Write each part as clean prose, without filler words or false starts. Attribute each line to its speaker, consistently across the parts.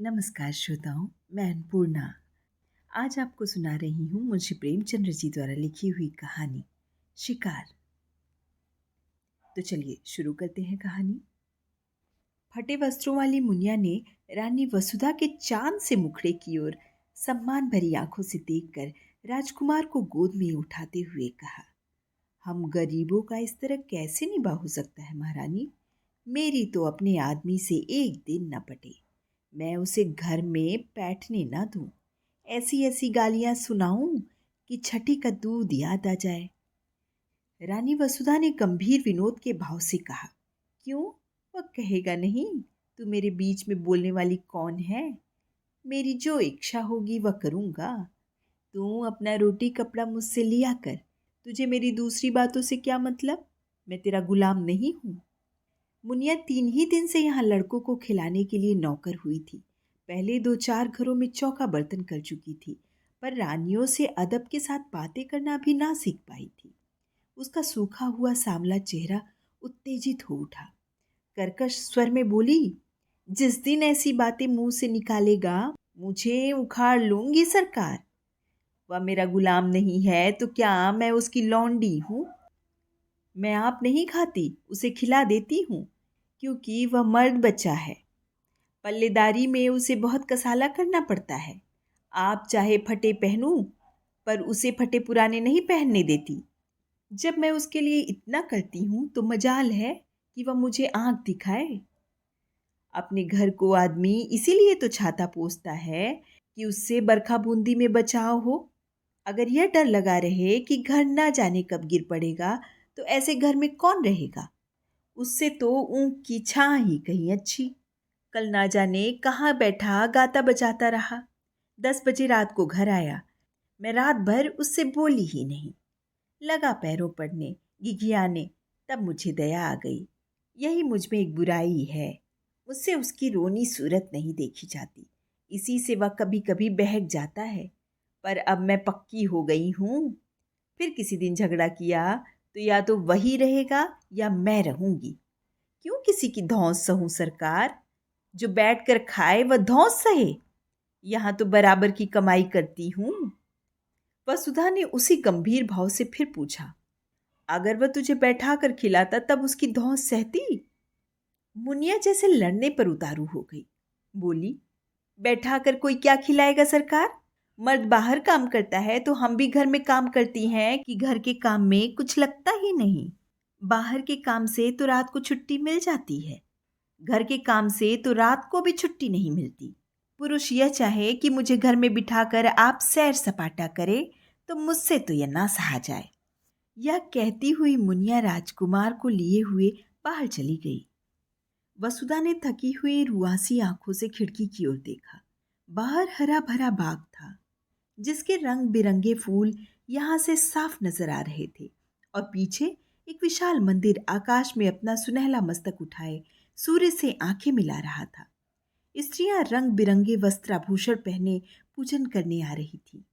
Speaker 1: नमस्कार श्रोताओं, मैं अन्नपूर्णा। आज आपको सुना रही हूँ मुंशी प्रेमचंद्र जी द्वारा लिखी हुई कहानी शिकार। तो चलिए शुरू करते हैं कहानी। फटे वस्त्रों वाली मुनिया ने रानी वसुधा के चांद से मुखड़े की ओर सम्मान भरी आंखों से देखकर राजकुमार को गोद में उठाते हुए कहा, हम गरीबों का इस तरह कैसे निभा हो सकता है महारानी। मेरी तो अपने आदमी से एक दिन न पटे, मैं उसे घर में बैठने ना दूं। ऐसी ऐसी गालियां सुनाऊं कि छठी का दूध याद आ जाए। रानी वसुधा ने गंभीर विनोद के भाव से कहा, क्यों, वह कहेगा नहीं? तू मेरे बीच में बोलने वाली कौन है? मेरी जो इच्छा होगी वह करूंगा। तू अपना रोटी कपड़ा मुझसे लिया कर। तुझे मेरी दूसरी बातों से क्या मतलब? मैं तेरा गुलाम नहीं हूं। मुनिया 3 ही दिन से यहाँ लड़कों को खिलाने के लिए नौकर हुई थी। पहले 2-4 घरों में चौका बर्तन कर चुकी थी, पर रानियों से अदब के साथ बातें करना भी ना सीख पाई थी। उसका सूखा हुआ सांवला चेहरा उत्तेजित हो उठा। कर्कश स्वर में बोली, जिस दिन ऐसी बातें मुंह से निकालेगा मुझे उखाड़ लूंगी सरकार। वह मेरा गुलाम नहीं है तो क्या मैं उसकी लौंडी हूँ? मैं आप नहीं खाती, उसे खिला देती हूँ, क्योंकि वह मर्द बच्चा है। पल्लेदारी में उसे बहुत कसाला करना पड़ता है। आप चाहे फटे पहनूं, पर उसे फटे पुराने नहीं पहनने देती। जब मैं उसके लिए इतना करती हूँ तो मजाल है कि वह मुझे आंख दिखाए। अपने घर को आदमी इसीलिए तो छाता पोसता है कि उससे बरखा बूंदी में बचाव हो। अगर यह डर लगा रहे कि घर ना जाने कब गिर पड़ेगा, तो ऐसे घर में कौन रहेगा? उससे तो ऊँट की छां ही कहीं अच्छी। कल ना जाने कहाँ बैठा गाता बजाता रहा। 10 बजे रात को घर आया। मैं रात भर उससे बोली ही नहीं। लगा पैरों पड़ने, घिघियाने। तब मुझे दया आ गई। यही मुझ में एक बुराई है। मुझसे उसकी रोनी सूरत नहीं देखी जाती। इसी से वह कभी कभी बहक जाता है। पर अब मैं पक्की हो गई हूँ। फिर किसी दिन झगड़ा किया तो या तो वही रहेगा या मैं रहूंगी। क्यों किसी की धौंस सहूं सरकार? जो बैठ कर खाए वह धौंस सहे। यहाँ तो बराबर की कमाई करती हूँ। वसुधा ने उसी गंभीर भाव से फिर पूछा, अगर वह तुझे बैठा कर खिलाता तब उसकी धौंस सहती? मुनिया जैसे लड़ने पर उतारू हो गई। बोली, बैठा कर कोई क्या खिलाएगा सरकार? मर्द बाहर काम करता है तो हम भी घर में काम करती हैं कि घर के काम में कुछ लगता ही नहीं। बाहर के काम से तो रात को छुट्टी मिल जाती है, घर के काम से तो रात को भी छुट्टी नहीं मिलती। पुरुष यह चाहे कि मुझे घर में बिठाकर आप सैर सपाटा करे तो मुझसे तो यह ना सहा जाए। यह कहती हुई मुनिया राजकुमार को लिए हुए बाहर चली गई। वसुधा ने थकी हुई रुआसी आंखों से खिड़की की ओर देखा। बाहर हरा भरा बाग था, जिसके रंग बिरंगे फूल यहाँ से साफ नजर आ रहे थे, और पीछे एक विशाल मंदिर आकाश में अपना सुनहला मस्तक उठाए सूर्य से आंखें मिला रहा था। स्त्रियां रंग बिरंगे वस्त्राभूषण पहने पूजन करने आ रही थी।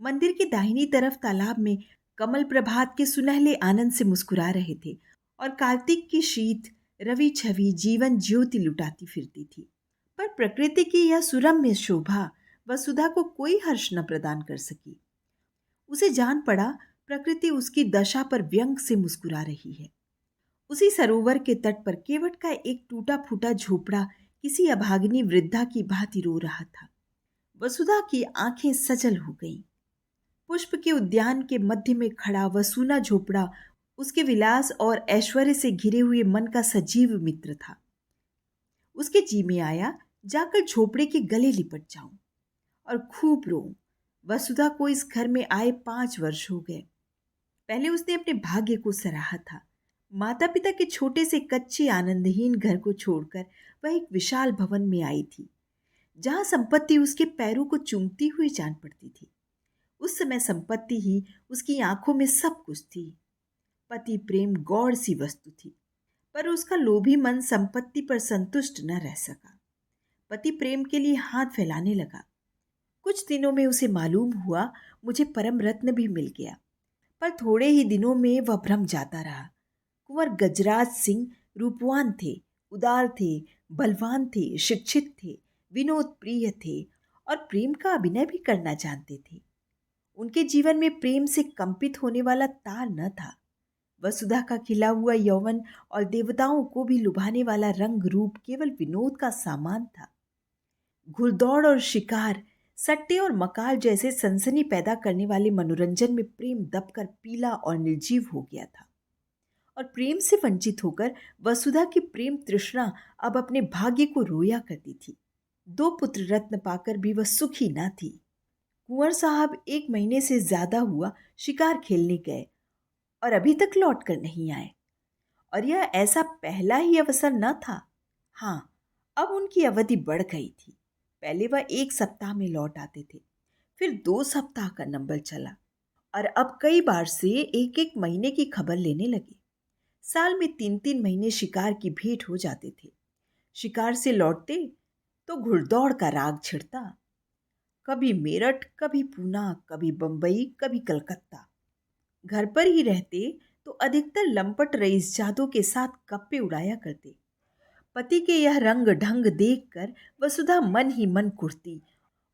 Speaker 1: मंदिर की दाहिनी तरफ तालाब में कमल प्रभात के सुनहले आनंद से मुस्कुरा रहे थे, और कार्तिक की शीत रवि छवि जीवन ज्योति लुटाती फिरती थी। पर प्रकृति की यह सुरम्य शोभा वसुधा को कोई हर्ष न प्रदान कर सकी। उसे जान पड़ा प्रकृति उसकी दशा पर व्यंग से मुस्कुरा रही है। उसी सरोवर के तट पर केवट का एक टूटा फूटा झोपड़ा किसी अभागिनी वृद्धा की भांति रो रहा था। वसुधा की आंखें सजल हो गईं। पुष्प के उद्यान के मध्य में खड़ा वह सूना झोपड़ा उसके विलास और ऐश्वर्य से घिरे हुए मन का सजीव मित्र था। उसके जी में आया, जाकर झोपड़े के गले लिपट जाऊं और खूब रोऊं। वसुधा को इस घर में आए 5 वर्ष हो गए। पहले उसने अपने भाग्य को सराहा था। माता पिता के छोटे से कच्चे आनंदहीन घर को छोड़कर वह एक विशाल भवन में आई थी, जहां संपत्ति उसके पैरों को चूमती हुई जान पड़ती थी। उस समय संपत्ति ही उसकी आंखों में सब कुछ थी। पति प्रेम गौर सी वस्तु थी, पर उसका लोभी मन संपत्ति पर संतुष्ट न रह सका। पति प्रेम के लिए हाथ फैलाने लगा। कुछ दिनों में उसे मालूम हुआ, मुझे परम रत्न भी मिल गया। पर थोड़े ही दिनों में वह भ्रम जाता रहा। कुंवर गजराज सिंह रूपवान थे, उदार थे, बलवान थे, शिक्षित थे, विनोद प्रिय थे और प्रेम का अभिनय भी करना जानते थे। उनके जीवन में प्रेम से कंपित होने वाला तार न था। वसुधा का खिला हुआ यौवन और देवताओं को भी लुभाने वाला रंग रूप केवल विनोद का सामान था। घुड़दौड़ और शिकार, सट्टे और मकाल जैसे सनसनी पैदा करने वाले मनोरंजन में प्रेम दबकर पीला और निर्जीव हो गया था। और प्रेम से वंचित होकर वसुधा की प्रेम तृष्णा अब अपने भाग्य को रोया करती थी। 2 पुत्र रत्न पाकर भी वह सुखी न थी। कुंवर साहब 1 महीने से ज्यादा हुआ शिकार खेलने गए और अभी तक लौट कर नहीं आए। और यह ऐसा पहला ही अवसर न था। हाँ, अब उनकी अवधि बढ़ गई थी। पहले वह 1 सप्ताह में लौट आते थे, फिर 2 सप्ताह का नंबर चला और अब कई बार से 1-1 महीने की खबर लेने लगे। साल में 3-3 महीने शिकार की भेंट हो जाते थे। शिकार से लौटते तो घुड़दौड़ का राग छिड़ता। कभी मेरठ, कभी पूना, कभी बंबई, कभी कलकत्ता। घर पर ही रहते तो अधिकतर लंपट रईसजादों के साथ गप्पे उड़ाया करते। पति के यह रंग ढंग देखकर वसुधा मन ही मन कुढ़ती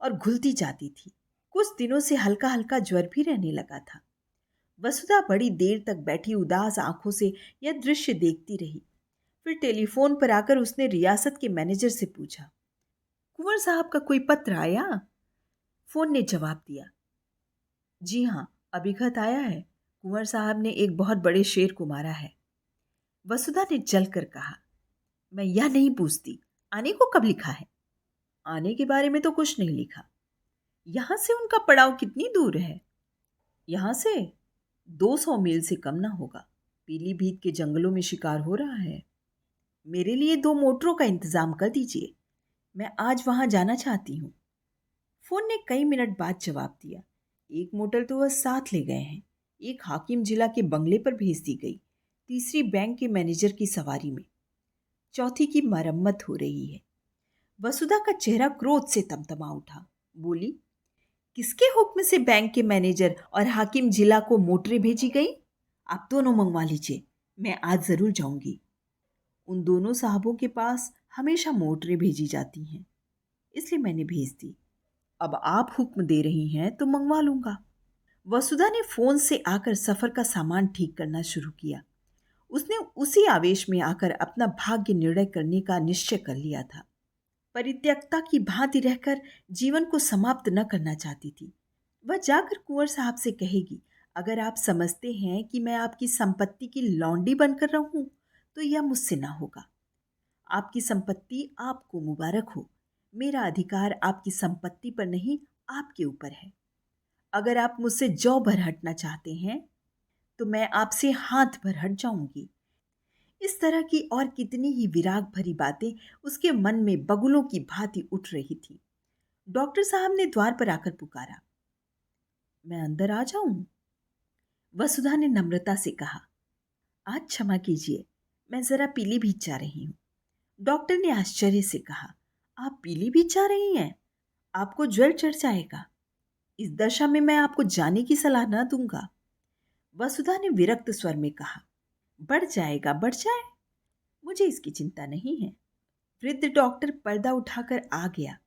Speaker 1: और घुलती जाती थी। कुछ दिनों से हल्का हल्का ज्वर भी रहने लगा था। वसुधा बड़ी देर तक बैठी उदास आंखों से यह दृश्य देखती रही। फिर टेलीफोन पर आकर उसने रियासत के मैनेजर से पूछा, कुंवर साहब का कोई पत्र आया? फोन ने जवाब दिया, जी हाँ, अभी खत आया है। कुंवर साहब ने एक बहुत बड़े शेर को मारा है। वसुधा ने जलकर कहा, मैं यह नहीं पूछती आने को कब लिखा है। आने के बारे में तो कुछ नहीं लिखा। यहां से उनका पड़ाव कितनी दूर है? यहां से 200 मील से कम ना होगा। पीलीभीत के जंगलों में शिकार हो रहा है। मेरे लिए 2 मोटरों का इंतजाम कर दीजिए, मैं आज वहां जाना चाहती हूँ। फोन ने कई मिनट बाद जवाब दिया, 1 मोटर तो वह साथ ले गए हैं, एक हाकिम जिला के बंगले पर भेज दी गई, तीसरी बैंक के मैनेजर की सवारी में, चौथी की मरम्मत हो रही है। वसुधा का चेहरा क्रोध से तमतमा उठा। बोली, किसके हुक्म से बैंक के मैनेजर और हाकिम जिला को मोटरें भेजी गई? आप दोनों मंगवा लीजिए, मैं आज जरूर जाऊंगी। उन दोनों साहबों के पास हमेशा मोटरें भेजी जाती हैं, इसलिए मैंने भेज दी। अब आप हुक्म दे रही हैं तो मंगवा लूंगा। वसुधा ने फोन से आकर सफर का सामान ठीक करना शुरू किया। उसने उसी आवेश में आकर अपना भाग्य निर्णय करने का निश्चय कर लिया था। परित्यक्ता की भांति रहकर जीवन को समाप्त न करना चाहती थी। वह जाकर कुंवर साहब से कहेगी, अगर आप समझते हैं कि मैं आपकी संपत्ति की लौंडी बनकर रहूं तो यह मुझसे ना होगा। आपकी संपत्ति आपको मुबारक हो। मेरा अधिकार आपकी संपत्ति पर नहीं, आपके ऊपर है। अगर आप मुझसे जौ भर हटना चाहते हैं तो मैं आपसे हाथ भर हट जाऊंगी। इस तरह की और कितनी ही विराग भरी बातें उसके मन में बगुलों की भांति उठ रही थी। डॉक्टर साहब ने द्वार पर आकर पुकारा, मैं अंदर आ जाऊं? वसुधा ने नम्रता से कहा, आज क्षमा कीजिए, मैं जरा पीलीभीत जा रही हूं। डॉक्टर ने आश्चर्य से कहा, आप पीलीभीत जा रही हैं? आपको ज्वर चढ़ जाएगा। इस दशा में मैं आपको जाने की सलाह न दूंगा। वसुधा ने विरक्त स्वर में कहा, बढ़ जाएगा, बढ़ जाए, मुझे इसकी चिंता नहीं है। वृद्ध डॉक्टर पर्दा उठाकर आ गया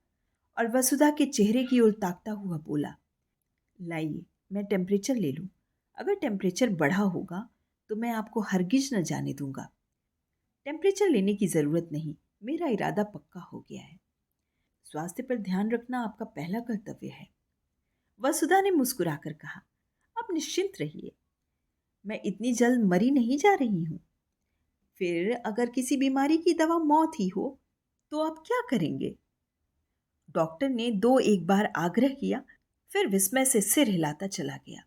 Speaker 1: और वसुधा के चेहरे की ओर ताकता हुआ बोला, लाइए, मैं टेम्परेचर ले लूं। अगर टेम्परेचर बढ़ा होगा तो मैं आपको हरगिज न जाने दूंगा। टेम्परेचर लेने की जरूरत नहीं, मेरा इरादा पक्का हो गया है। स्वास्थ्य पर ध्यान रखना आपका पहला कर्तव्य है। वसुधा ने मुस्कुराकर कहा, आप निश्चिंत रहिए, मैं इतनी जल्द मरी नहीं जा रही हूं। फिर अगर किसी बीमारी की दवा मौत ही हो तो आप क्या करेंगे? डॉक्टर ने 2-1 बार आग्रह किया, फिर विस्मय से सिर हिलाता चला गया।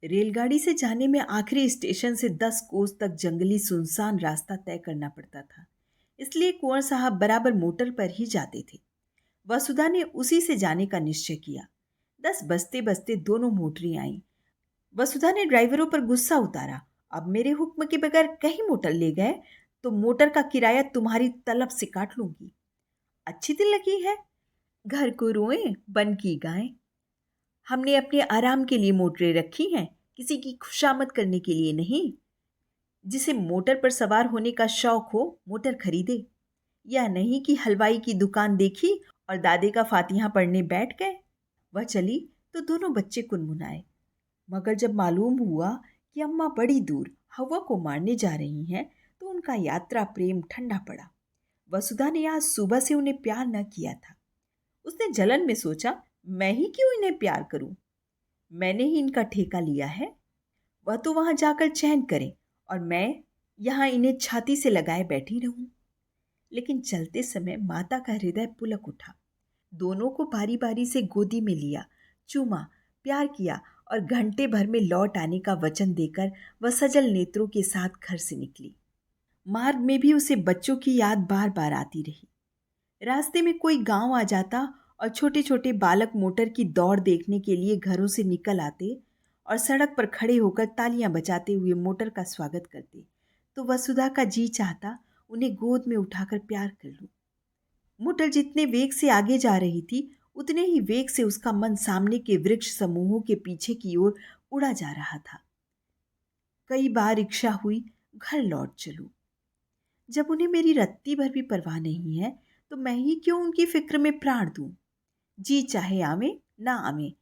Speaker 1: रेलगाड़ी से जाने में आखिरी स्टेशन से 10 कोस तक जंगली सुनसान रास्ता तय करना पड़ता था, इसलिए कुंवर साहब बराबर मोटर पर ही जाते थे। वसुधा ने उसी से जाने का निश्चय किया। 10 बजते बजते दोनों मोटरें आईं। वसुधा ने ड्राइवरों पर गुस्सा उतारा, अब मेरे हुक्म के बगैर कहीं मोटर ले गए तो मोटर का किराया तुम्हारी तलब से काट लूंगी। अच्छी दिल लगी है, घर को रोएं बन की गायें। हमने अपने आराम के लिए मोटरें रखी हैं, किसी की खुशामद करने के लिए नहीं। जिसे मोटर पर सवार होने का शौक हो मोटर खरीदे। या नहीं कि हलवाई की दुकान देखी और दादे का फातिहा पढ़ने बैठ गए। वह चली तो दोनों बच्चे कुनमुनाए, मगर जब मालूम हुआ कि अम्मा बड़ी दूर हवा को मारने जा रही हैं तो उनका यात्रा प्रेम ठंडा पड़ा। वसुधा ने आज सुबह से उन्हें प्यार न किया था। उसने जलन में सोचा, मैं ही क्यों इन्हें प्यार करूं? मैंने ही इनका ठेका लिया है। वह तो वहां जाकर चैन करें और मैं यहाँ इन्हें छाती से लगाए बैठी रहूं। लेकिन चलते समय माता का हृदय पुलक उठा। दोनों को बारी बारी से गोदी में लिया, चूमा, प्यार किया और घंटे भर में लौट आने का वचन देकर वह सजल नेत्रों के साथ घर से निकली। मार्ग में भी उसे बच्चों की याद बार बार आती रही। रास्ते में कोई गांव आ जाता और छोटे छोटे बालक मोटर की दौड़ देखने के लिए घरों से निकल आते और सड़क पर खड़े होकर तालियां बजाते हुए मोटर का स्वागत करते, तो वसुधा का जी चाहता उन्हें गोद में उठाकर प्यार कर लूं। मोटर जितने वेग से आगे जा रही थी उतने ही वेग से उसका मन सामने के वृक्ष समूहों के पीछे की ओर उड़ा जा रहा था। कई बार इच्छा हुई घर लौट चलूं। जब उन्हें मेरी रत्ती भर भी परवाह नहीं है तो मैं ही क्यों उनकी फिक्र में प्राण दूं। जी चाहे आवे ना आवे,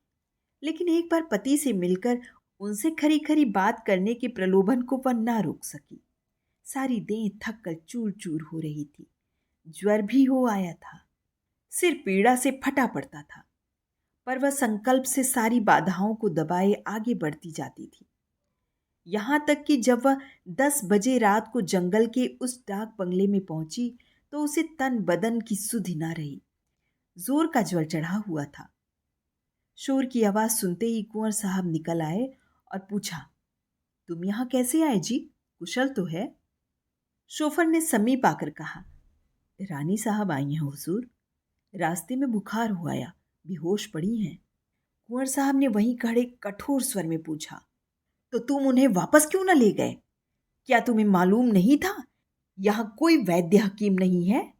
Speaker 1: लेकिन एक बार पति से मिलकर उनसे खरी खरी बात करने के प्रलोभन को वह ना रोक सकी। सारी देह थक कर चूर चूर हो रही थी। ज्वर भी हो आया था। सिर पीड़ा से फटा पड़ता था, पर वह संकल्प से सारी बाधाओं को दबाए आगे बढ़ती जाती थी। यहाँ तक कि जब वह 10 बजे रात को जंगल के उस डाक बंगले में पहुंची तो उसे तन बदन की सुधि ना रही। जोर का ज्वर चढ़ा हुआ था। शोर की आवाज सुनते ही कुंवर साहब निकल आए और पूछा, तुम यहाँ कैसे आए जी? कुशल तो है? शोफर ने समीप आकर कहा, रानी साहब आई हैं हुजूर। रास्ते में बुखार हो आया, बेहोश पड़ी हैं। कुंवर साहब ने वहीं खड़े कठोर स्वर में पूछा, तो तुम उन्हें वापस क्यों न ले गए? क्या तुम्हें मालूम नहीं था यहाँ कोई वैद्य हकीम नहीं है?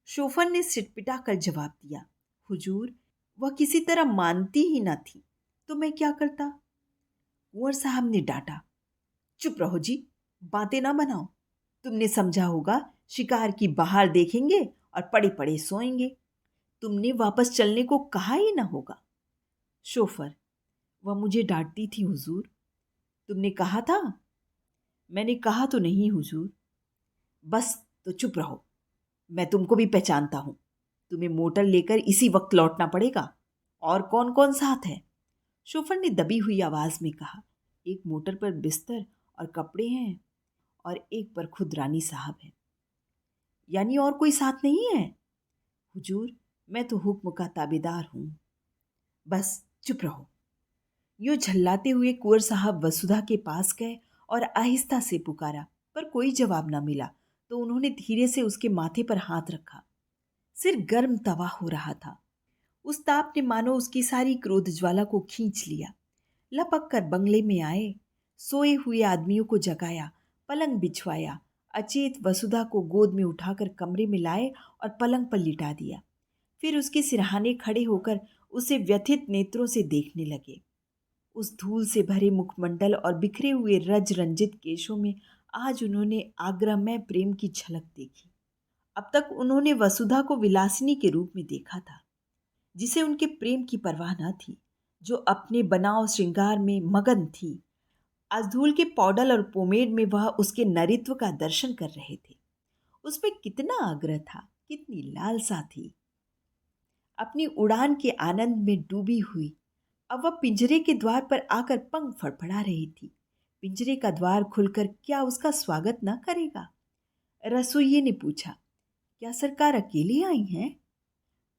Speaker 1: शोफर ने सिटपिटा कर जवाब दिया, हुजूर, वह किसी तरह मानती ही न थी, तो मैं क्या करता? कुंवर साहब ने डांटा, चुप रहो जी, बातें ना बनाओ। तुमने समझा होगा शिकार की बहार देखेंगे और पड़े पड़े सोएंगे। तुमने वापस चलने को कहा ही ना होगा। शोफर, वह मुझे डांटती थी हुजूर। तुमने कहा था? मैंने कहा तो नहीं हुजूर। बस तो चुप रहो, मैं तुमको भी पहचानता हूं। तुम्हें मोटर लेकर इसी वक्त लौटना पड़ेगा। और कौन कौन साथ है? शोफर ने दबी हुई आवाज में कहा, एक मोटर पर बिस्तर और कपड़े हैं और एक पर खुद रानी साहब है। यानी और कोई साथ नहीं है? हुजूर, मैं तो हुक्म का ताबेदार हूं। बस चुप रहो। यूं झल्लाते हुए कुंवर साहब वसुधा के पास गए और आहिस्ता से पुकारा, पर कोई जवाब न मिला। तो उन्होंने धीरे से उसके माथे पर हाथ रखा। सिर गर्म तवा हो रहा था। उस ताप ने मानो उसकी सारी क्रोध ज्वाला को खींच लिया। लपक कर बंगले में आए, सोए हुए आदमियों को जगाया, पलंग बिछवाया, अचेत वसुधा को गोद में उठाकर कमरे में लाए और पलंग पर लिटा दिया। फिर उसके सिरहाने खड़े होकर उसे व्यथित नेत्रों से देखने लगे। उस धूल से भरे मुखमंडल और बिखरे हुए रज रंजित केशों में आज उन्होंने आग्रहमय प्रेम की झलक देखी। अब तक उन्होंने वसुधा को विलासिनी के रूप में देखा था, जिसे उनके प्रेम की परवाह न थी, जो अपने बनाव श्रृंगार में मगन थी। आज धूल के पौडल और पोमेड में वह उसके नरित्व का दर्शन कर रहे थे। उसमें कितना आग्रह था, कितनी लालसा थी। अपनी उड़ान के आनंद में डूबी हुई अब वह पिंजरे के द्वार पर आकर पंख फड़फड़ा रही थी। पिंजरे का द्वार खुलकर क्या उसका स्वागत न करेगा? रसोइये ने पूछा, क्या सरकार अकेली आई हैं?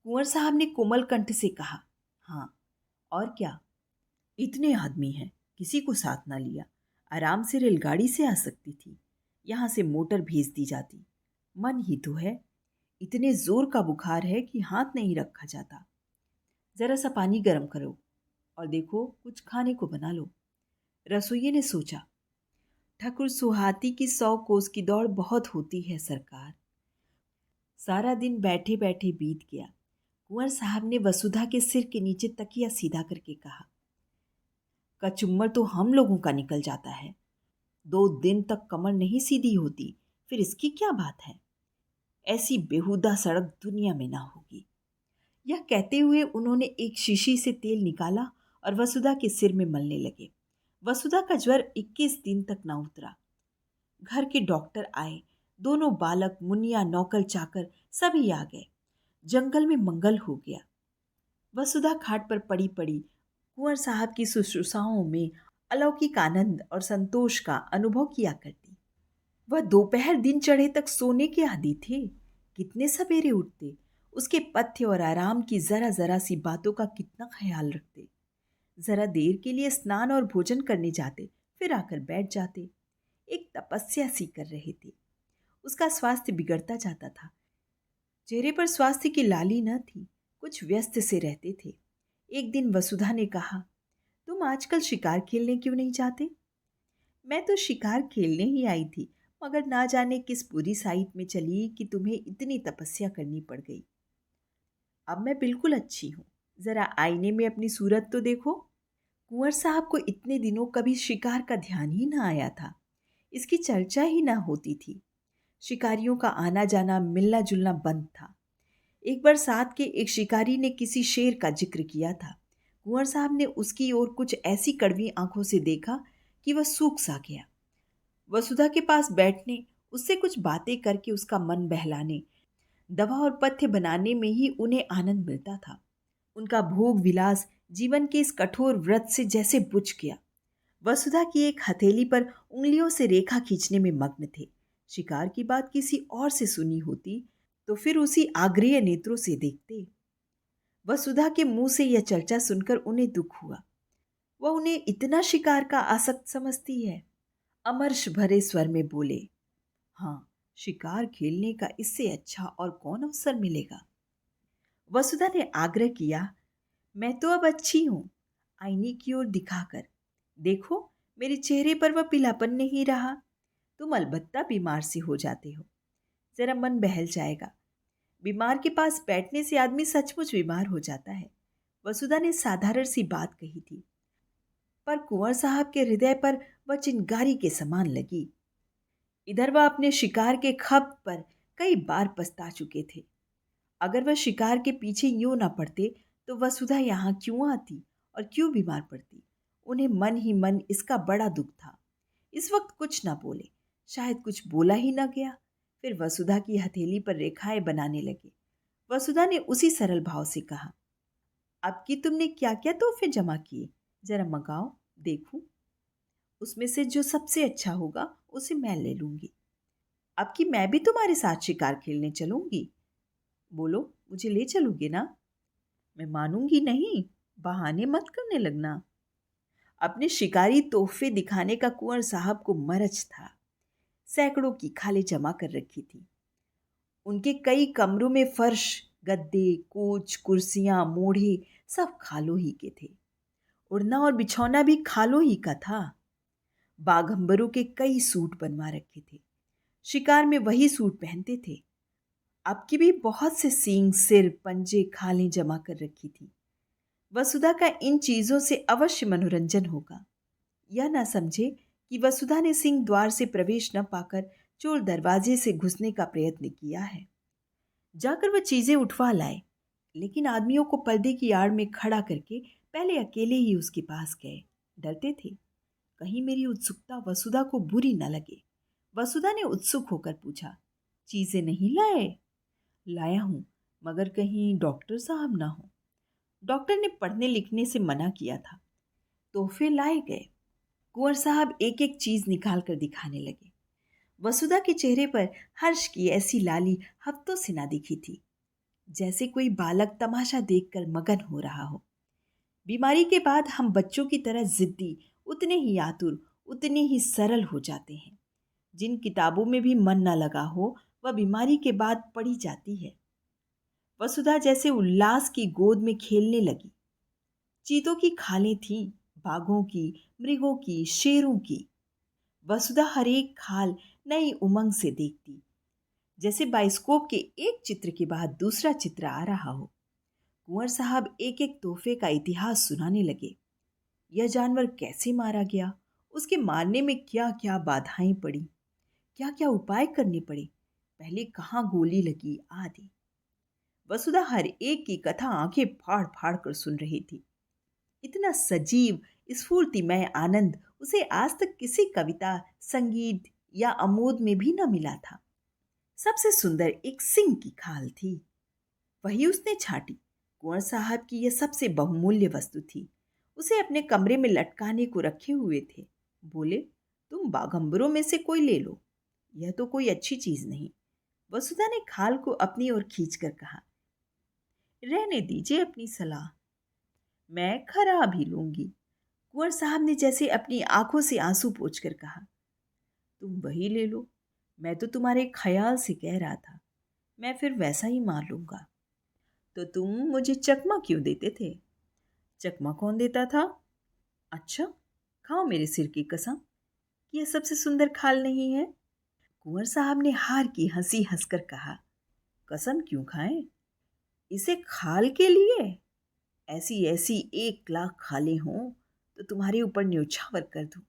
Speaker 1: कुंवर साहब ने कोमल कंठ से कहा, हाँ, और क्या, इतने आदमी हैं, किसी को साथ ना लिया। आराम से रेलगाड़ी से आ सकती थी, यहाँ से मोटर भेज दी जाती। मन ही तो है, इतने जोर का बुखार है कि हाथ नहीं रखा जाता। जरा सा पानी गर्म करो और देखो कुछ खाने को बना लो। रसोइये ने सोचा, ठाकुर सुहाती की 100 कोस की दौड़ बहुत होती है सरकार। सारा दिन बैठे बैठे बीत गया। कुंवर साहब ने वसुधा के सिर के नीचे तकिया सीधा करके कहा, कचुम्बर तो हम लोगों का निकल जाता है। 2 दिन तक कमर नहीं सीधी होती, फिर इसकी क्या बात है? ऐसी बेहुदा सड़क दुनिया में ना होगी। यह कहते हुए उन्होंने एक शीशी से तेल निकाला और वसुधा के सिर में मलने लगे। वसुधा का ज्वर 21 दिन तक ना उतरा। घर के डॉक्टर आए, दोनों बालक, मुनिया, नौकर चाकर सभी आ गए। जंगल में मंगल हो गया। वसुधा खाट पर पड़ी पड़ी कुंवर साहब की शुश्रूषाओं में अलौकिक आनंद और संतोष का अनुभव किया करती। वह दोपहर दिन चढ़े तक सोने के आदी थे। कितने सवेरे उठते, उसके पथ्य और आराम की जरा जरा सी बातों का कितना ख्याल रखते। जरा देर के लिए स्नान और भोजन करने जाते, फिर आकर बैठ जाते। एक तपस्या सी कर रहे थे। उसका स्वास्थ्य बिगड़ता जाता था। चेहरे पर स्वास्थ्य की लाली न थी, कुछ व्यस्त से रहते थे। एक दिन वसुधा ने कहा, तुम आजकल शिकार खेलने क्यों नहीं जाते? मैं तो शिकार खेलने ही आई थी, मगर ना जाने किस बुरी साइट में चली कि तुम्हें इतनी तपस्या करनी पड़ गई। अब मैं बिल्कुल अच्छी हूँ, जरा आईने में अपनी सूरत तो देखो। कुंवर साहब को इतने दिनों कभी शिकार का ध्यान ही ना आया था। इसकी चर्चा ही ना होती थी। शिकारियों का आना जाना, मिलना जुलना बंद था। एक बार साथ के एक शिकारी ने किसी शेर का जिक्र किया था। कुंवर साहब ने उसकी ओर कुछ ऐसी कड़वी आंखों से देखा कि वह सूख सा गया। वसुधा के पास बैठने, उससे कुछ बातें करके उसका मन बहलाने, दवा और पथ्य बनाने में ही उन्हें आनंद मिलता था। उनका भोग विलास जीवन के इस कठोर व्रत से जैसे बुझ गया। वसुधा की एक हथेली पर उंगलियों से रेखा खींचने में मग्न थे। शिकार की बात किसी और से सुनी होती तो फिर उसी आग्रेय नेत्रों से देखते। वसुधा के मुंह से यह चर्चा सुनकर उन्हें दुख हुआ। वह उन्हें इतना शिकार का आसक्त समझती है। अमर्ष भरे स्वर में बोले, हाँ, शिकार खेलने का इससे अच्छा और कौन अवसर मिलेगा? वसुधा ने आग्रह किया, मैं तो अब अच्छी हूं। आईने की ओर दिखाकर, देखो, मेरे चेहरे पर वह पीलापन नहीं रहा। तुम अलबत्ता बीमार से हो जाते हो। जरा मन बहल जाएगा। बीमार के पास बैठने से आदमी सचमुच बीमार हो जाता है। वसुधा ने साधारण सी बात कही थी, पर कुंवर साहब के हृदय पर वह चिंगारी के समान लगी। इधर वह अपने शिकार के खप पर कई बार पछता चुके थे। अगर वह शिकार के पीछे यूं ना पड़ते तो वसुधा यहाँ क्यों आती और क्यों बीमार पड़ती? उन्हें मन ही मन इसका बड़ा दुख था। इस वक्त कुछ ना बोले, शायद कुछ बोला ही ना गया। फिर वसुधा की हथेली पर रेखाएं बनाने लगे। वसुधा ने उसी सरल भाव से कहा, अब की तुमने क्या क्या तोहफे जमा किए, जरा मंगाओ, देखूं। उसमें से जो सबसे अच्छा होगा उसे मैं ले लूंगी। अब की मैं भी तुम्हारे साथ शिकार खेलने चलूंगी। बोलो, मुझे ले चलोगे ना? मैं मानूंगी नहीं, बहाने मत करने लगना। अपने शिकारी तोहफे दिखाने का कुंवर साहब को मरज था। सैकड़ों की खाले जमा कर रखी थी। उनके कई कमरों में फर्श, गद्दे, कोच, कुर्सियां, मोढ़े सब खालों ही के थे। उड़ना और बिछौना भी खालों ही का था। बाघंबरों के कई सूट बनवा रखे थे। शिकार में वही सूट पहनते थे। अब की भी बहुत से सींग, सिर, पंजे, खालें जमा कर रखी थी। वसुधा का इन चीजों से अवश्य मनोरंजन होगा। यह ना समझे कि वसुधा ने सिंह द्वार से प्रवेश न पाकर चोर दरवाजे से घुसने का प्रयत्न किया है। जाकर वह चीजें उठवा लाए, लेकिन आदमियों को पर्दे की आड़ में खड़ा करके पहले अकेले ही उसके पास गए। डरते थे कहीं मेरी उत्सुकता वसुधा को बुरी न लगे। वसुधा ने उत्सुक होकर पूछा, चीजें नहीं लाए? लाया हूं, मगर कहीं डॉक्टर साहब ना हो। डॉक्टर ने पढ़ने लिखने से मना किया था। तोहफे लाए गए। कुंवर साहब एक एक चीज निकाल कर दिखाने लगे। वसुधा के चेहरे पर हर्ष की ऐसी लाली हफ्तों से ना दिखी थी, जैसे कोई बालक तमाशा देखकर मगन हो रहा हो। बीमारी के बाद हम बच्चों की तरह जिद्दी, उतने ही आतुर, उतने ही सरल हो जाते हैं। जिन किताबों में भी मन न लगा हो वह बीमारी के बाद पढ़ी जाती है। वसुधा जैसे उल्लास की गोद में खेलने लगी। चीतों की खालें थीं, बाघों की, मृगों की, शेरों की। वसुधा हर एक खाल नई उमंग से देखती, जैसे बाइस्कोप के एक चित्र के बाद दूसरा चित्र आ रहा हो। कुंवर साहब एक एक तोहफे का इतिहास सुनाने लगे। यह जानवर कैसे मारा गया, उसके मारने में क्या क्या बाधाएं पड़ी, क्या क्या उपाय करने पड़े, पहले कहाँ गोली लगी आदि। वसुधा हर एक की कथा आंखें फाड़ फाड़ कर सुन रही थी। इतना सजीव, स्फूर्तिमय आनंद उसे आज तक किसी कविता, संगीत या आमोद में भी न मिला था। सबसे सुंदर एक सिंह की खाल थी, वही उसने छाटी। कुंवर साहब की यह सबसे बहुमूल्य वस्तु थी। उसे अपने कमरे में लटकाने को रखे हुए थे। बोले, तुम बाघंबरों में से कोई ले लो, यह तो कोई अच्छी चीज नहीं। वसुधा ने खाल को अपनी ओर खींचकर कहा, रहने दीजिए अपनी सलाह, मैं खराब ही लूंगी। कुंवर साहब ने जैसे अपनी आंखों से आंसू पोंछकर कहा, तुम वही ले लो, मैं तो तुम्हारे ख्याल से कह रहा था, मैं फिर वैसा ही मार लूंगा। तो तुम मुझे चकमा क्यों देते थे? चकमा कौन देता था? अच्छा, खाओ मेरे सिर की कसम कि यह सबसे सुंदर खाल नहीं है। कुंवर साहब ने हार की हंसी हंसकर कहा, कसम क्यों खाएं? इसे खाल के लिए? ऐसी ऐसी 1 लाख खालें हों तो तुम्हारे ऊपर न्योछावर कर दूं।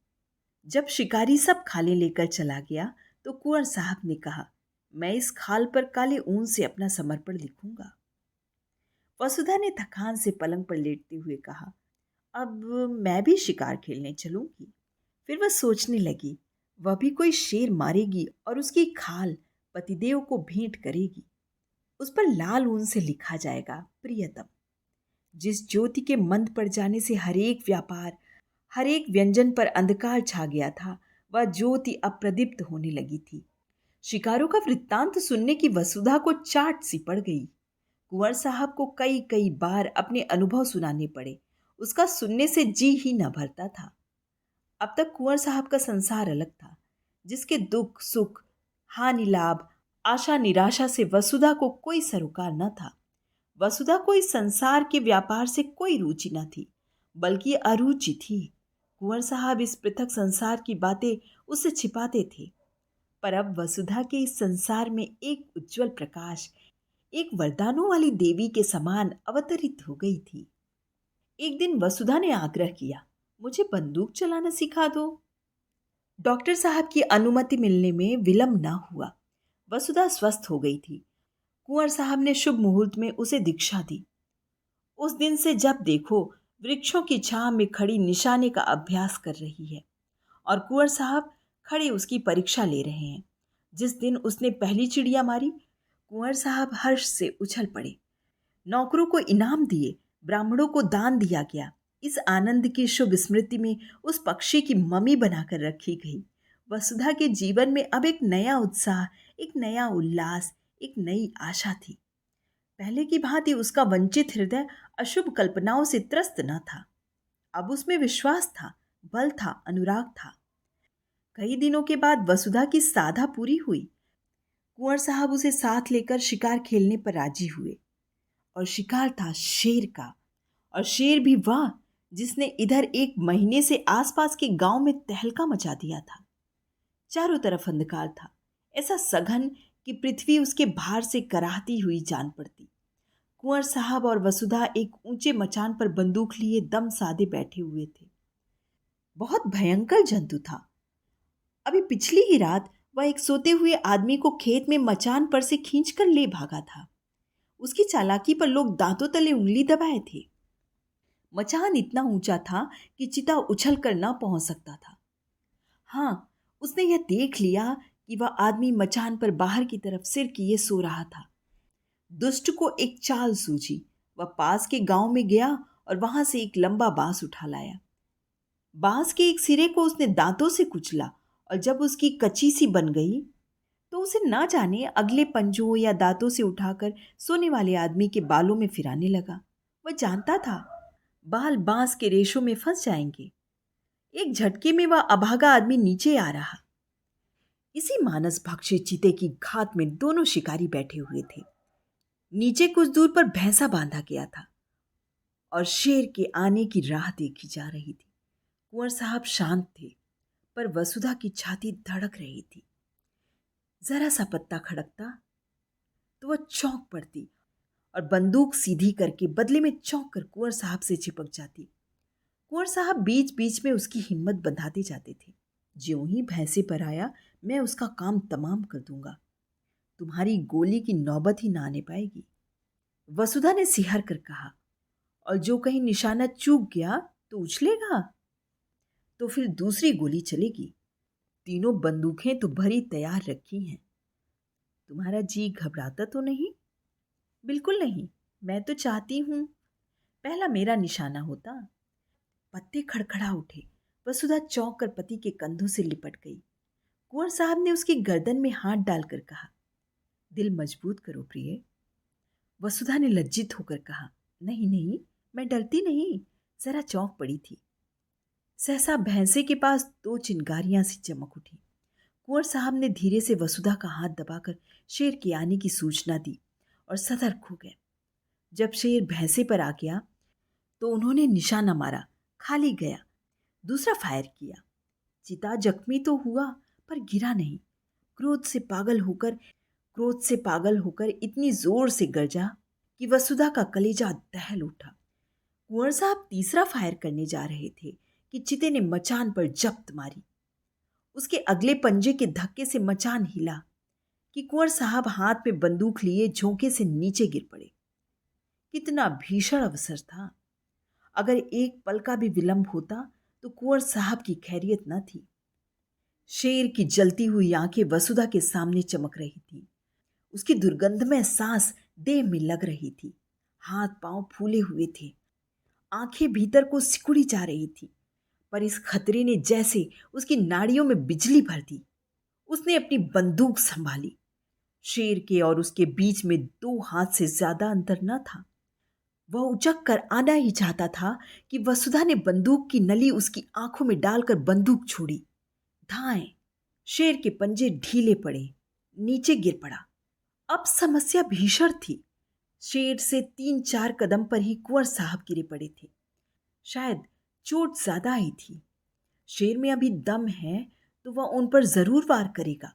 Speaker 1: जब शिकारी सब खालें लेकर चला गया तो कुंवर साहब ने कहा, मैं इस खाल पर काले ऊन से अपना समर्पण लिखूंगा। वसुधा ने थकान से पलंग पर लेटते हुए कहा, अब मैं भी शिकार खेलने चलूंगी। फिर वह सोचने लगी, वह भी कोई शेर मारेगी और उसकी खाल पतिदेव को भेंट करेगी। उस पर लाल ऊन से लिखा जाएगा, प्रियतम। जिस ज्योति के मंद पड़ जाने से हर एक व्यापार, हर एक व्यंजन पर अंधकार छा गया था, वह ज्योति अब प्रदीप्त होने लगी थी। शिकारों का वृत्तांत सुनने की वसुधा को चाट सी पड़ गई। कुंवर साहब को कई कई बार अपने अनुभव सुनाने पड़े, उसका सुनने से जी ही न भरता था। अब तक कुंवर साहब का संसार अलग था, जिसके दुख सुख, हानि लाभ, आशा निराशा से वसुधा को कोई सरोकार न था। वसुधा को इस संसार के व्यापार से कोई रुचि न थी, बल्कि अरुचि थी। कुंवर साहब इस पृथक संसार की बातें उससे छिपाते थे, पर अब वसुधा के इस संसार में एक उज्जवल प्रकाश, एक वरदानों वाली देवी के समान अवतरित हो गई थी। एक दिन वसुधा ने आग्रह किया, मुझे बंदूक चलाना सिखा दो। डॉक्टर साहब की अनुमति मिलने में विलंब न हुआ। वसुधा स्वस्थ हो गई थी। कुंवर साहब ने शुभ मुहूर्त में उसे दीक्षा दी। उस दिन से जब देखो वृक्षों की छांव में खड़ी निशाने का अभ्यास कर रही है और कुंवर साहब खड़े उसकी परीक्षा ले रहे हैं। जिस दिन उसने पहली चिड़िया मारी, कुंवर साहब हर्ष से उछल पड़े। नौकरों को इनाम दिए, ब्राह्मणों को दान दिया गया। इस आनंद की शुभ स्मृति में उस पक्षी की मम्मी बनाकर रखी गई। वसुधा के जीवन में अब एक नया उत्साह, एक नया उल्लास, एक नई आशा थी। पहले की भांति उसका वंचित हृदय अशुभ कल्पनाओं से त्रस्त न था। अब उसमें विश्वास था, बल था, अनुराग था। कई दिनों के बाद वसुधा की साधा पूरी हुई। कुंवर साहब उसे साथ लेकर शिकार खेलने पर राजी हुए, और शिकार था शेर का। और शेर भी वह जिसने इधर 1 महीने से आसपास के गांव में तहलका मचा दिया था। चारों तरफ अंधकार था, ऐसा सघन कि पृथ्वी उसके भार से कराहती हुई जान पड़ती। कुंवर साहब और वसुधा एक ऊंचे मचान पर बंदूक लिए दम साधे बैठे हुए थे। बहुत भयंकर जंतु था। अभी पिछली ही रात वह एक सोते हुए आदमी को खेत में मचान पर से खींचकर ले भागा था। उसकी चालाकी पर लोग दांतों तले उंगली दबाए थे। मचान इतना ऊंचा था कि चिता उछल कर न पहुंच सकता था। हाँ, उसने यह देख लिया कि वह आदमी मचान पर बाहर की तरफ सिर किए सो रहा था। दुष्ट को एक चाल सूझी। वह पास के गांव में गया और वहां से एक लंबा बांस उठा लाया। बांस के एक सिरे को उसने दांतों से कुचला, और जब उसकी कच्ची सी बन गई तो उसे ना जाने अगले पंजों या दांतों से उठाकर सोने वाले आदमी के बालों में फिराने लगा। वह जानता था बाल बांस के रेशों में फंस जाएंगे। एक झटके में वह अभागा आदमी नीचे आ रहा। इसी मानस भक्षी चीते की घात में दोनों शिकारी बैठे हुए थे। नीचे कुछ दूर पर भैंसा बांधा गया था और शेर के आने की राह देखी जा रही थी। कुंवर साहब शांत थे, पर वसुधा की छाती धड़क रही थी। जरा सा पत्ता खड़कता तो वह चौंक पड़ती और बंदूक सीधी करके बदले में चौंक कर कुंवर साहब से चिपक जाती। कुंवर साहब बीच बीच में उसकी हिम्मत बंधाते जाते थे। ज्यों ही भैंसे पर आया, मैं उसका काम तमाम कर दूंगा। तुम्हारी गोली की नौबत ही ना आने पाएगी। वसुधा ने सिहर कर कहा। और जो कहीं निशाना चूक गया तो उछलेगा, तो फिर दूसरी गोली चलेगी। तीनों बंदूकें तो भरी तैयार रखी हैं। तुम्हारा जी घबराता तो नहीं? बिल्कुल नहीं। मैं तो चाहती हूं पहला मेरा निशाना होता। पत्ते खड़खड़ा उठे। वसुधा चौंक कर पति के कंधों से लिपट गई। कुंवर साहब ने उसकी गर्दन में हाथ डालकर कहा, दिल मजबूत करो प्रिय। वसुधा ने लज्जित होकर कहा, नहीं नहीं, मैं डरती नहीं, जरा चौंक पड़ी थी। सहसा भैंसे के पास दो चिंगारियां सी चमक उठी। कुंवर साहब ने धीरे से वसुधा का हाथ दबाकर शेर के आने की सूचना दी और सतर्क हो गए। जब शेर भैंसे पर आ गया तो उन्होंने निशाना मारा, खाली गया। दूसरा फायर किया। चिता जख्मी तो हुआ पर गिरा नहीं। क्रोध से पागल होकर इतनी जोर से गरजा कि वसुधा का कलेजा दहल उठा। कुंवर साहब तीसरा फायर करने जा रहे थे कि चिते ने मचान पर जब्त मारी। उसके अगले पंजे के धक्के से मचान हिला कि कुंवर साहब हाथ में बंदूक लिए झोंके से नीचे गिर पड़े। कितना भीषण अवसर था। अगर एक पल का भी विलंब होता तो कुंवर साहब की खैरियत न थी। शेर की जलती हुई आंखें वसुधा के सामने चमक रही थी। उसकी दुर्गंधमय सांस देह में लग रही थी। हाथ पांव फूले हुए थे। आंखें भीतर को सिकुड़ी जा रही थी। पर इस खतरे ने जैसे उसकी नाड़ियों में बिजली भर दी। उसने अपनी बंदूक संभाली। शेर के और उसके बीच में 2 हाथ से ज्यादा अंतर न था। वह उचक कर आना ही चाहता था कि वसुधा ने बंदूक की नली उसकी आंखों में डालकर बंदूक छोड़ी। धाएं। शेर के पंजे ढीले पड़े, नीचे गिर पड़ा। अब समस्या भीषण थी। शेर से 3-4 कदम पर ही कुंवर साहब गिरे पड़े थे। शायद चोट ज्यादा आई थी। शेर में अभी दम है तो वह उन पर जरूर वार करेगा।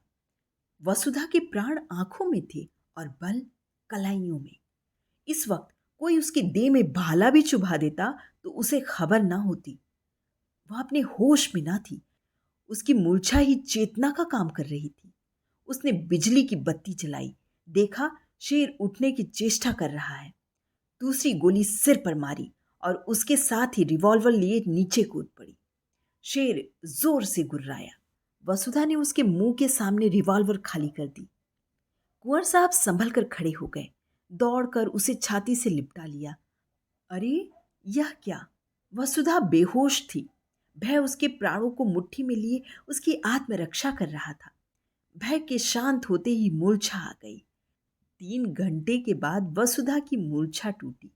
Speaker 1: वसुधा के प्राण आंखों में थे और बल कलाइयों में। इस वक्त कोई उसकी देह में भाला भी चुभा देता तो उसे खबर ना होती। वह अपने होश में ना थी। उसकी मूर्छा ही चेतना का काम कर रही थी। उसने बिजली की बत्ती जलाई। देखा, शेर उठने की चेष्टा कर रहा है। दूसरी गोली सिर पर मारी और उसके साथ ही रिवॉल्वर लिए नीचे कूद पड़ी। शेर जोर से गुर्राया। वसुधा ने उसके मुंह के सामने रिवॉल्वर खाली कर दी। कुंवर साहब संभल कर खड़े हो गए। दौड़कर उसे छाती से लिपटा लिया। अरे, यह क्या? वसुधा बेहोश थी। भय उसके प्राणों को मुट्ठी में लिए उसकी आत्मरक्षा कर रहा था। भय के शांत होते ही मूर्छा आ गई। 3 घंटे के बाद वसुधा की मूर्छा टूटी।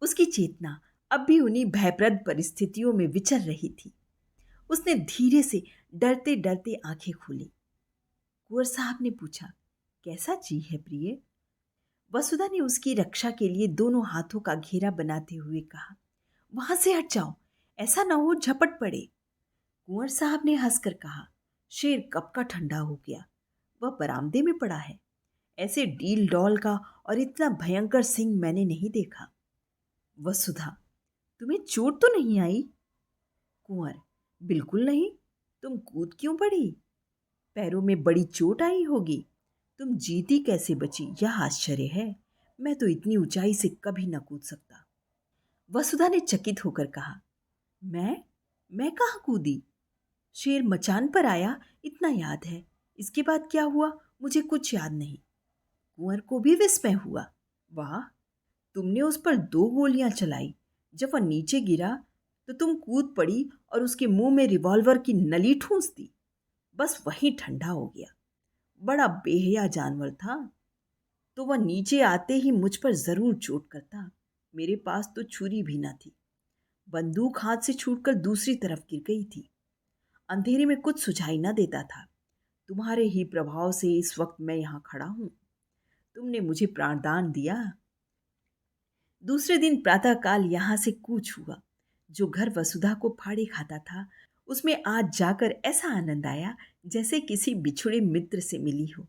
Speaker 1: उसकी चेतना अब भी उन्हीं भयप्रद परिस्थितियों में विचर रही थी। उसने धीरे से डरते डरते आंखें खोली। कुंवर साहब ने पूछा, कैसा जी है प्रिय? वसुधा ने उसकी रक्षा के लिए दोनों हाथों का घेरा बनाते हुए कहा, वहां से हट जाओ, ऐसा ना हो झपट पड़े। कुंवर साहब ने हंसकर कहा, शेर कब का ठंडा हो गया, वह बरामदे में पड़ा है। ऐसे डील डॉल का और इतना भयंकर सिंह मैंने नहीं देखा। वसुधा, तुम्हें चोट तो नहीं आई? कुंवर, बिल्कुल नहीं। तुम कूद क्यों पड़ी? पैरों में बड़ी चोट आई होगी। तुम जीती कैसे बची, यह आश्चर्य है। मैं तो इतनी ऊंचाई से कभी न कूद सकता। वसुधा ने चकित होकर कहा, मैं कहाँ कूदी? शेर मचान पर आया, इतना याद है। इसके बाद क्या हुआ मुझे कुछ याद नहीं। कुंवर को भी विस्मय हुआ। वाह, तुमने उस पर 2 गोलियां चलाई। जब वह नीचे गिरा तो तुम कूद पड़ी और उसके मुंह में रिवॉल्वर की नली ठूंस दी। बस वहीं ठंडा हो गया। बड़ा बेहया जानवर था। तो वह नीचे आते ही मुझ पर जरूर चोट करता। मेरे पास तो छुरी भी न थी। बंदूक हाथ से छूटकर दूसरी तरफ गिर गई थी। अंधेरे में कुछ सुझाई न देता था। तुम्हारे ही प्रभाव से इस वक्त मैं यहाँ खड़ा हूं। तुमने मुझे प्राणदान दिया। दूसरे दिन प्रातःकाल यहाँ से कूच हुआ। जो घर वसुधा को फाड़े खाता था उसमें आज जाकर ऐसा आनंद आया जैसे किसी बिछुड़े मित्र से मिली हो।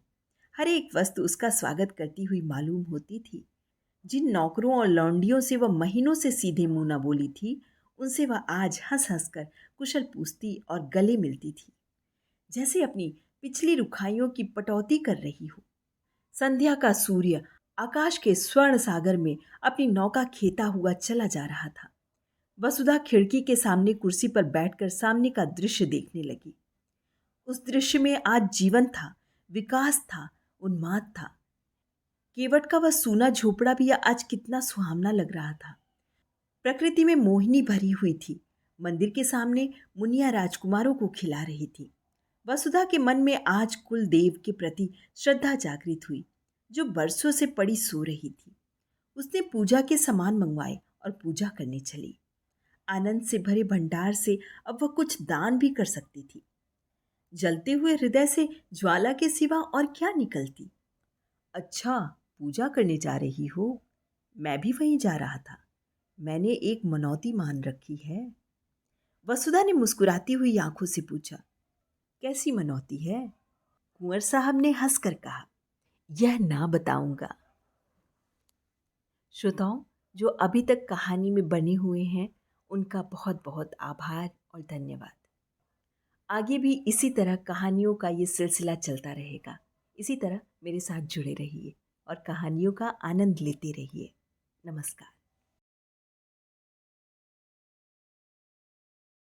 Speaker 1: हर एक वस्तु उसका स्वागत करती हुई मालूम होती थी। जिन नौकरों और लौंडियों से वह महीनों से सीधे मुंह न बोली थी, उनसे वह आज हंस हंस कर कुशल पूछती और गले मिलती थी, जैसे अपनी पिछली रुखाइयों की पटौती कर रही हो। संध्या का सूर्य आकाश के स्वर्ण सागर में अपनी नौका खेता हुआ चला जा रहा था। वसुधा खिड़की के सामने कुर्सी पर बैठकर सामने का दृश्य देखने लगी। उस दृश्य में आज जीवन था, विकास था, उन्माद था। केवट का वह सूना झोपड़ा भी आज कितना सुहावना लग रहा था। प्रकृति में मोहिनी भरी हुई थी। मंदिर के सामने मुनिया राजकुमारों को खिला रही थी। वसुधा के मन में आज कुल देव के प्रति श्रद्धा जागृत हुई, जो बरसों से पड़ी सो रही थी। उसने पूजा के सामान मंगवाए और पूजा करने चली। आनंद से भरे भंडार से अब वह कुछ दान भी कर सकती थी। जलते हुए हृदय से ज्वाला के सिवा और क्या निकलती। अच्छा, पूजा करने जा रही हो? मैं भी वहीं जा रहा था। मैंने एक मनौती मान रखी है। वसुधा ने मुस्कुराती हुई आंखों से पूछा, कैसी मनौती है? कुंवर साहब ने हंसकर कहा, यह ना बताऊंगा। श्रोताओं, जो अभी तक कहानी में बने हुए हैं उनका बहुत बहुत आभार और धन्यवाद। आगे भी इसी तरह कहानियों का ये सिलसिला चलता रहेगा। इसी तरह मेरे साथ जुड़े रहिए और कहानियों का आनंद लेते रहिए। नमस्कार।